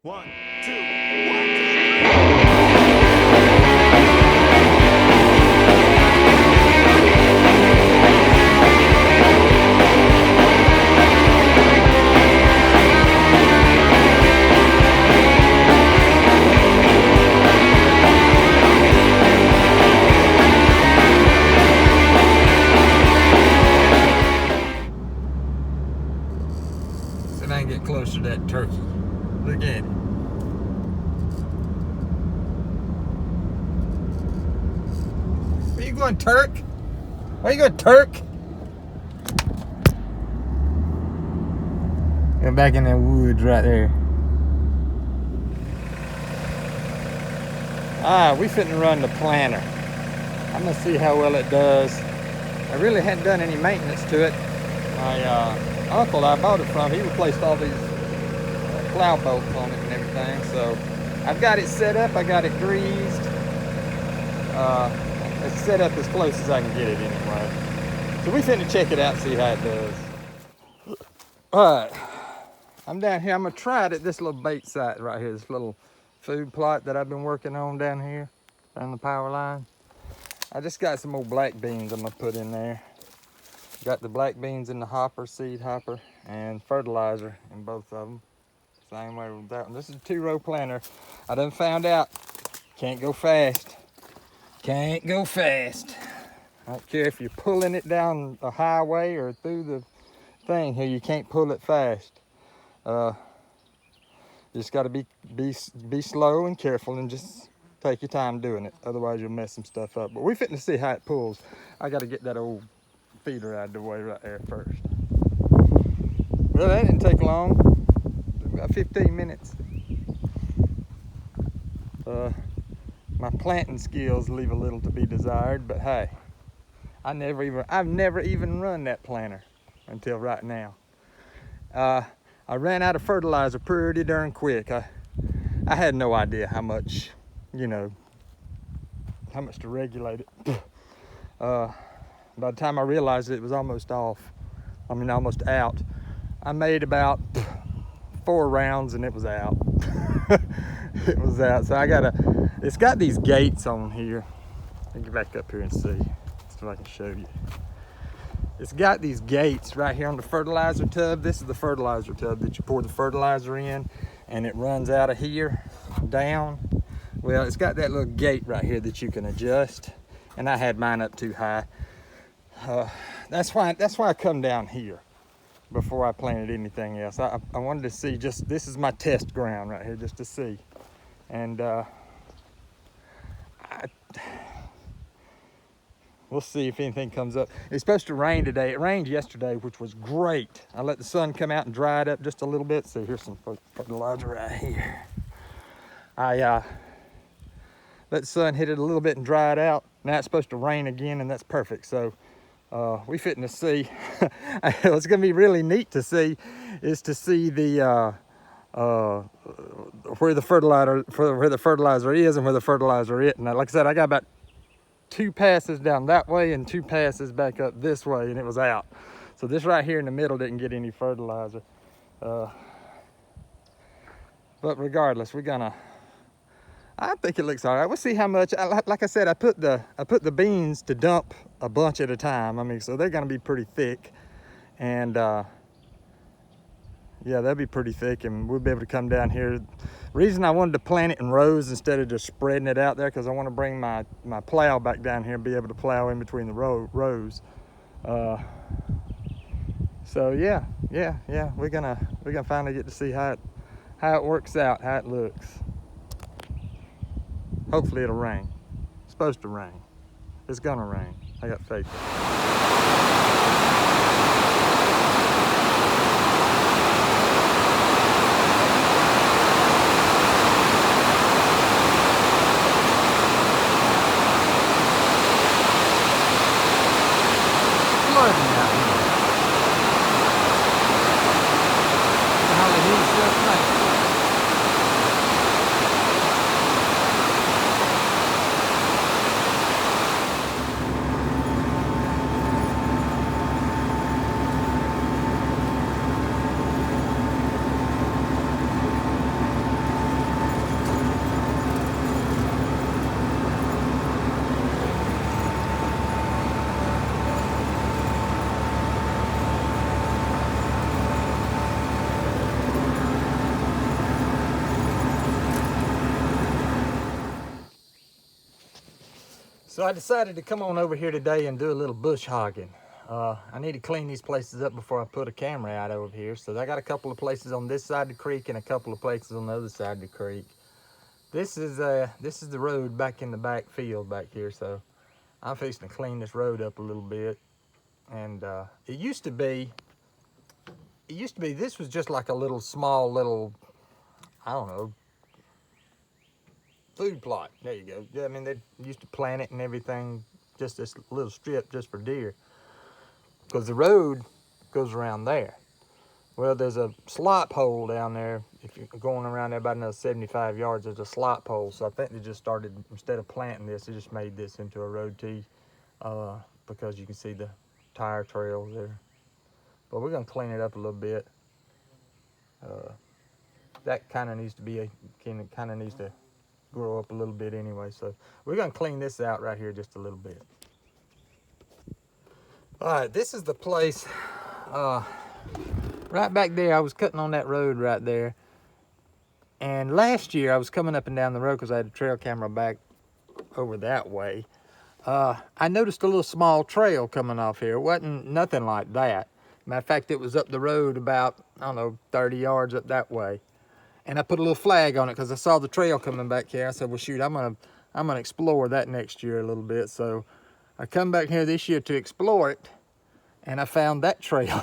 One, two, one, two, See if I can get closer to that turkey. Look at it. Where you going, Turk? Where you going, Turk? Get back in that woods right there. We finna run the planter. I'm gonna see how well it does. I really hadn't done any maintenance to it. My uncle I bought it from, he replaced all these plow bolts on it and everything. So I've got it set up, I got it greased. It's set up as close as I can get it anyway. So we finna check it out, see how it does. Alright, I'm down here. I'm gonna try it at this little bait site right here, this little food plot that I've been working on down here, down the power line. I just got some old black beans I'm gonna put in there. Got the black beans in the hopper, seed hopper, and fertilizer in both of them. Same way with that one. This is a 2-row planter. I done found out, can't go fast. Can't go fast. I don't care if you're pulling it down a highway or through the thing here, you can't pull it fast. You just gotta be slow and careful and just take your time doing it. Otherwise you'll mess some stuff up. But we're fitting to see how it pulls. I gotta get that old feeder out of the way right there first. Well, that didn't take long. About 15 minutes. My planting skills leave a little to be desired, but hey, I've never even run that planter until right now. I ran out of fertilizer pretty darn quick. I had no idea how much, how much to regulate it. By the time I realized it was almost almost out, I made about 4 rounds and it was out. It was out. So it's got these gates on here. Let me get back up here and see if I can show you. It's got these gates right here on the fertilizer tub. This is the fertilizer tub that you pour the fertilizer in, and it runs out of here down. Well, it's got that little gate right here that you can adjust, and I had mine up too high. That's why I come down here before I planted anything else. I wanted to see, this is my test ground right here, just to see. And we'll see if anything comes up. It's supposed to rain today. It rained yesterday, which was great. I let the sun come out and dry it up just a little bit. So here's some fertilizer right here. I let the sun hit it a little bit and dry it out. Now it's supposed to rain again, and that's perfect. So we fitting to see. What's going to be really neat to see is to see the where the fertilizer is and where the fertilizer isn't. Now, like I said, I got about 2 passes down that way and 2 passes back up this way, and it was out. So this right here in the middle didn't get any fertilizer. But regardless, I think it looks all right. We'll see how much. Like I said, I put the beans to dump a bunch at a time. So they're gonna be pretty thick, and yeah, they'll be pretty thick, and we'll be able to come down here. Reason I wanted to plant it in rows instead of just spreading it out there, because I want to bring my plow back down here and be able to plow in between the rows. So yeah, we're gonna finally get to see how it works out, how it looks. Hopefully it'll rain. It's supposed to rain. It's gonna rain. I got faith in it. So I decided to come on over here today and do a little bush hogging. I need to clean these places up before I put a camera out over here. So I got a couple of places on this side of the creek and a couple of places on the other side of the creek. This is the road back in the back field back here. So I'm fixing to clean this road up a little bit. And it used to be, this was just like a little small little, I don't know, food plot. There you go. Yeah, I mean, they used to plant it and everything, just this little strip just for deer. Because the road goes around there. Well, there's a slop hole down there. If you're going around there about another 75 yards, there's a slop hole. So I think they just started, instead of planting this, they just made this into a road tee because you can see the tire trails there. But we're gonna clean it up a little bit. That kind of needs to be kind of needs to grow up a little bit anyway. So we're gonna clean this out right here just a little bit. All right, this is the place. Right back there, I was cutting on that road right there. And last year I was coming up and down the road because I had a trail camera back over that way. I noticed a little small trail coming off here. It wasn't nothing like that. Matter of fact, it was up the road about, I don't know, 30 yards up that way. And I put a little flag on it because I saw the trail coming back here. I said, well, shoot, I'm gonna explore that next year a little bit. So I come back here this year to explore it, and I found that trail.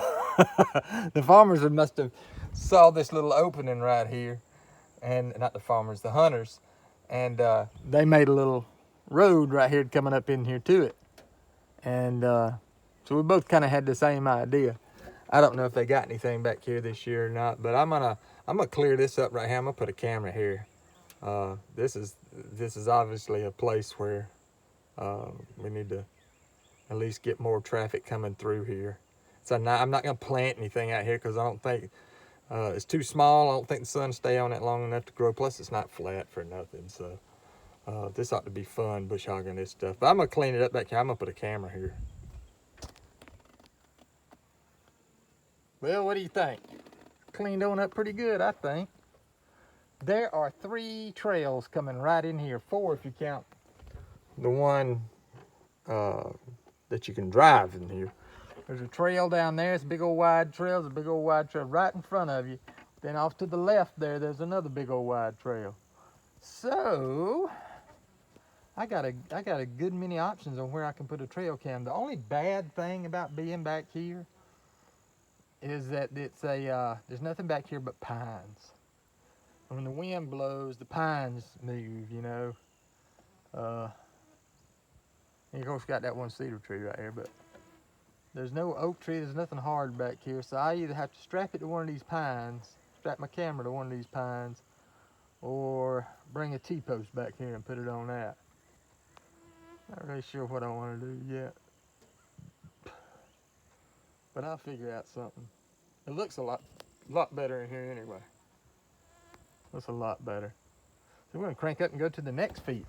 The farmers must have saw this little opening right here, and not the farmers, the hunters, and they made a little road right here coming up in here to it. And so we both kind of had the same idea. I don't know if they got anything back here this year or not, but I'm gonna clear this up right here. I'm gonna put a camera here. This is obviously a place where we need to at least get more traffic coming through here. So I'm not gonna plant anything out here because I don't think it's too small. I don't think the sun stay on it long enough to grow. Plus, it's not flat for nothing. So this ought to be fun bush hogging this stuff. But I'm gonna clean it up back here. I'm gonna put a camera here. Well, what do you think? Cleaned on up pretty good, I think. There are 3 trails coming right in here. 4 if you count the one that you can drive in here. There's a trail down there. It's a big old wide trail. There's a big old wide trail right in front of you. Then off to the left there's another big old wide trail. So I got a good many options on where I can put a trail cam. The only bad thing about being back here is that there's nothing back here but pines. And when the wind blows, the pines move, you know. And of course got that one cedar tree right here, but there's no oak tree, there's nothing hard back here. So I either have to strap it to one of these pines, strap my camera to one of these pines, or bring a T-post back here and put it on that. Not really sure what I want to do yet, but I'll figure out something. It looks a lot better in here anyway. Looks a lot better. So we're gonna crank up and go to the next field.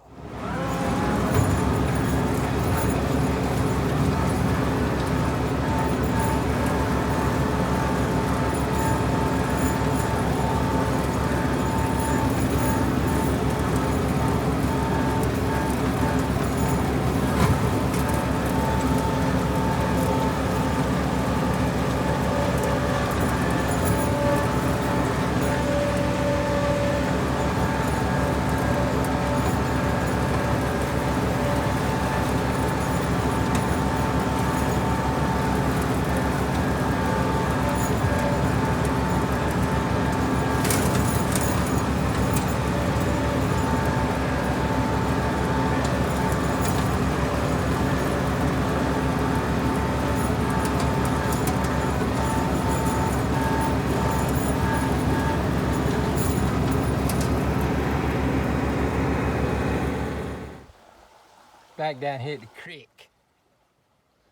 Back down here at the creek.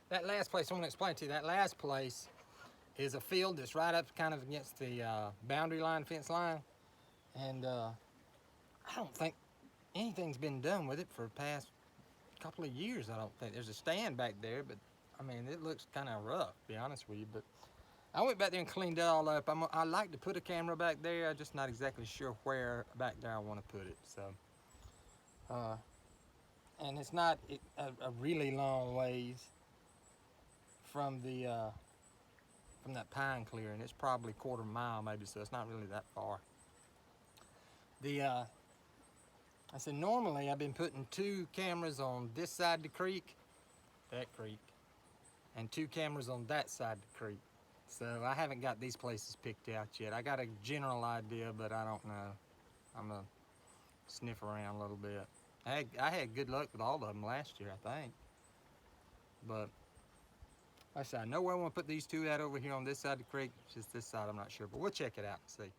That last place I want to explain to you, that last place is a field that's right up kind of against the boundary line, fence line. And I don't think anything's been done with it for the past couple of years, I don't think. There's a stand back there, but I mean, it looks kind of rough, to be honest with you. But I went back there and cleaned it all up. I like to put a camera back there. I'm just not exactly sure where back there I want to put it. So and it's not a really long ways from the from that pine clearing. It's probably 1/4 mile maybe, so it's not really that far. I said normally I've been putting 2 cameras on this side of the creek, that creek, and 2 cameras on that side of the creek. So I haven't got these places picked out yet. I got a general idea, but I don't know. I'm gonna sniff around a little bit. I had good luck with all of them last year, I think. But like I said, I know where I want to put these 2 at over here on this side of the creek. It's just this side, I'm not sure. But we'll check it out and see.